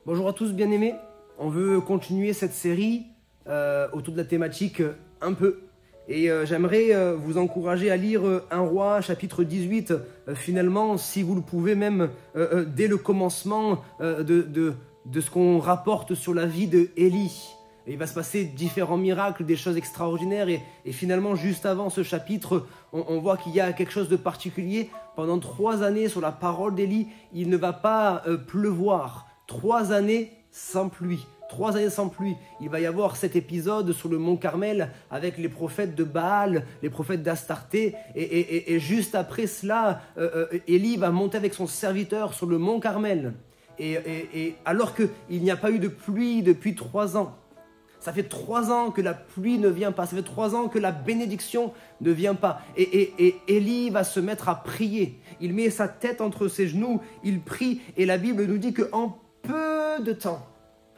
Bonjour à tous bien-aimés, on veut continuer cette série autour de la thématique un peu. Et j'aimerais vous encourager à lire 1 Roi chapitre 18, finalement, si vous le pouvez même, dès le commencement de ce qu'on rapporte sur la vie de Élie. Et il va se passer différents miracles, des choses extraordinaires. Et finalement, juste avant ce chapitre, on voit qu'il y a quelque chose de particulier. Pendant 3 années, sur la parole d'Élie, il ne va pas pleuvoir. 3 années sans pluie. 3 années sans pluie. Il va y avoir cet épisode sur le mont Carmel avec les prophètes de Baal, les prophètes d'Astarté. Et juste après cela, Élie va monter avec son serviteur sur le mont Carmel. Et alors qu'il n'y a pas eu de pluie depuis 3 ans. Ça fait 3 ans que la pluie ne vient pas. Ça fait 3 ans que la bénédiction ne vient pas. Et Élie va se mettre à prier. Il met sa tête entre ses genoux. Il prie. Et la Bible nous dit qu'en peu de temps,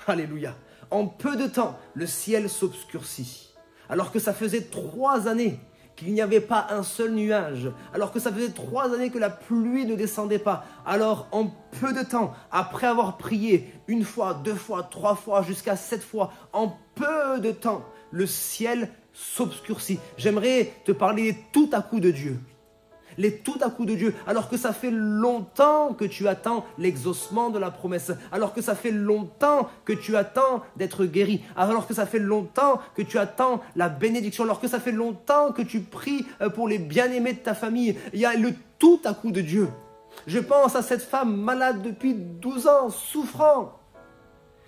alléluia, en peu de temps, le ciel s'obscurcit. Alors que ça faisait 3 années qu'il n'y avait pas un seul nuage, alors que ça faisait 3 années que la pluie ne descendait pas. Alors, en peu de temps, après avoir prié 1 fois, 2 fois, 3 fois, jusqu'à 7 fois, en peu de temps, le ciel s'obscurcit. J'aimerais te parler tout à coup de Dieu. Les tout à coup de Dieu, alors que ça fait longtemps que tu attends l'exaucement de la promesse, alors que ça fait longtemps que tu attends d'être guéri, alors que ça fait longtemps que tu attends la bénédiction, alors que ça fait longtemps que tu pries pour les bien-aimés de ta famille. Il y a le tout à coup de Dieu. Je pense à cette femme malade depuis 12 ans, souffrant.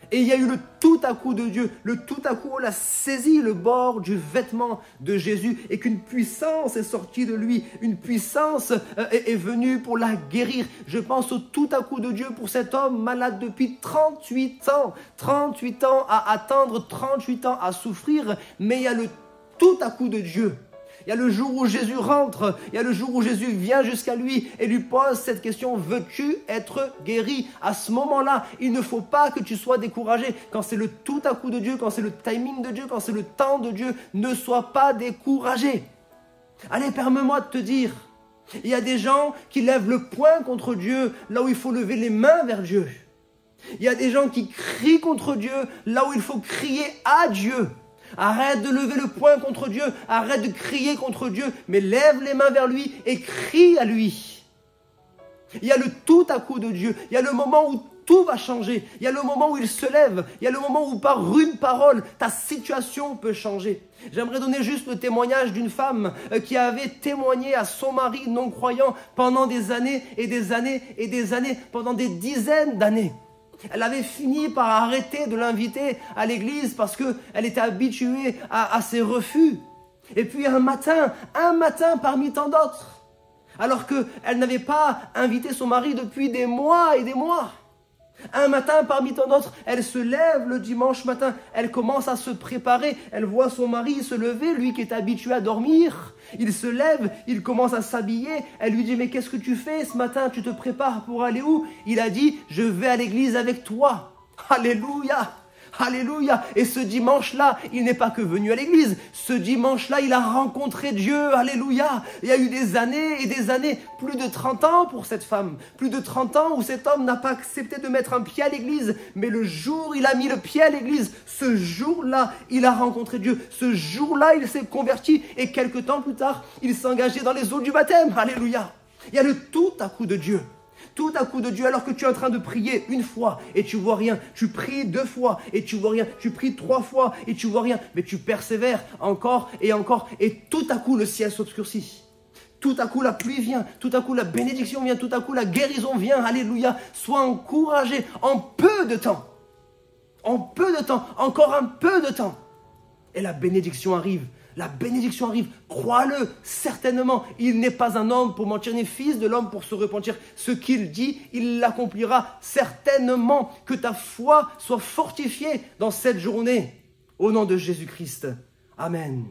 Et il y a eu le tout à coup de Dieu, le tout à coup, on a saisi le bord du vêtement de Jésus et qu'une puissance est sortie de lui, une puissance est venue pour la guérir. Je pense au tout à coup de Dieu pour cet homme malade depuis 38 ans, 38 ans à attendre, 38 ans à souffrir, mais il y a le tout à coup de Dieu. Il y a le jour où Jésus rentre, il y a le jour où Jésus vient jusqu'à lui et lui pose cette question, veux-tu être guéri? À ce moment-là, il ne faut pas que tu sois découragé. Quand c'est le tout à coup de Dieu, quand c'est le timing de Dieu, quand c'est le temps de Dieu, ne sois pas découragé. Allez, permets-moi de te dire, il y a des gens qui lèvent le poing contre Dieu là où il faut lever les mains vers Dieu. Il y a des gens qui crient contre Dieu là où il faut crier à Dieu. Arrête de lever le poing contre Dieu, arrête de crier contre Dieu, mais lève les mains vers lui et crie à lui. Il y a le tout à coup de Dieu, il y a le moment où tout va changer, il y a le moment où il se lève, il y a le moment où par une parole, ta situation peut changer. J'aimerais donner juste le témoignage d'une femme qui avait témoigné à son mari non-croyant pendant des années et des années et des années, pendant des dizaines d'années. Elle avait fini par arrêter de l'inviter à l'église parce qu'elle était habituée à ses refus. Et puis un matin parmi tant d'autres, alors qu'elle n'avait pas invité son mari depuis des mois et des mois. Un matin parmi tant d'autres, elle se lève le dimanche matin, elle commence à se préparer, elle voit son mari se lever, lui qui est habitué à dormir. Il se lève, il commence à s'habiller, elle lui dit « Mais qu'est-ce que tu fais ce matin? Tu te prépares pour aller où ?» Il a dit « Je vais à l'église avec toi. » Alléluia! Alléluia! Et ce dimanche-là, il n'est pas que venu à l'église. Ce dimanche-là, il a rencontré Dieu. Alléluia! Il y a eu des années et des années, plus de 30 ans pour cette femme. Plus de 30 ans où cet homme n'a pas accepté de mettre un pied à l'église. Mais le jour où il a mis le pied à l'église, ce jour-là, il a rencontré Dieu. Ce jour-là, il s'est converti. Et quelque temps plus tard, il s'est engagé dans les eaux du baptême. Alléluia! Il y a le tout à coup de Dieu. Tout à coup de Dieu, alors que tu es en train de prier 1 fois et tu vois rien. Tu pries 2 fois et tu vois rien. Tu pries 3 fois et tu vois rien. Mais tu persévères encore et encore. Et tout à coup, le ciel s'obscurcit. Tout à coup, la pluie vient. Tout à coup, la bénédiction vient. Tout à coup, la guérison vient. Alléluia. Sois encouragé en peu de temps. En peu de temps. Encore un peu de temps. Et la bénédiction arrive. La bénédiction arrive, crois-le, certainement. Il n'est pas un homme pour mentir, ni fils de l'homme pour se repentir. Ce qu'il dit, il l'accomplira certainement. Que ta foi soit fortifiée dans cette journée. Au nom de Jésus-Christ. Amen.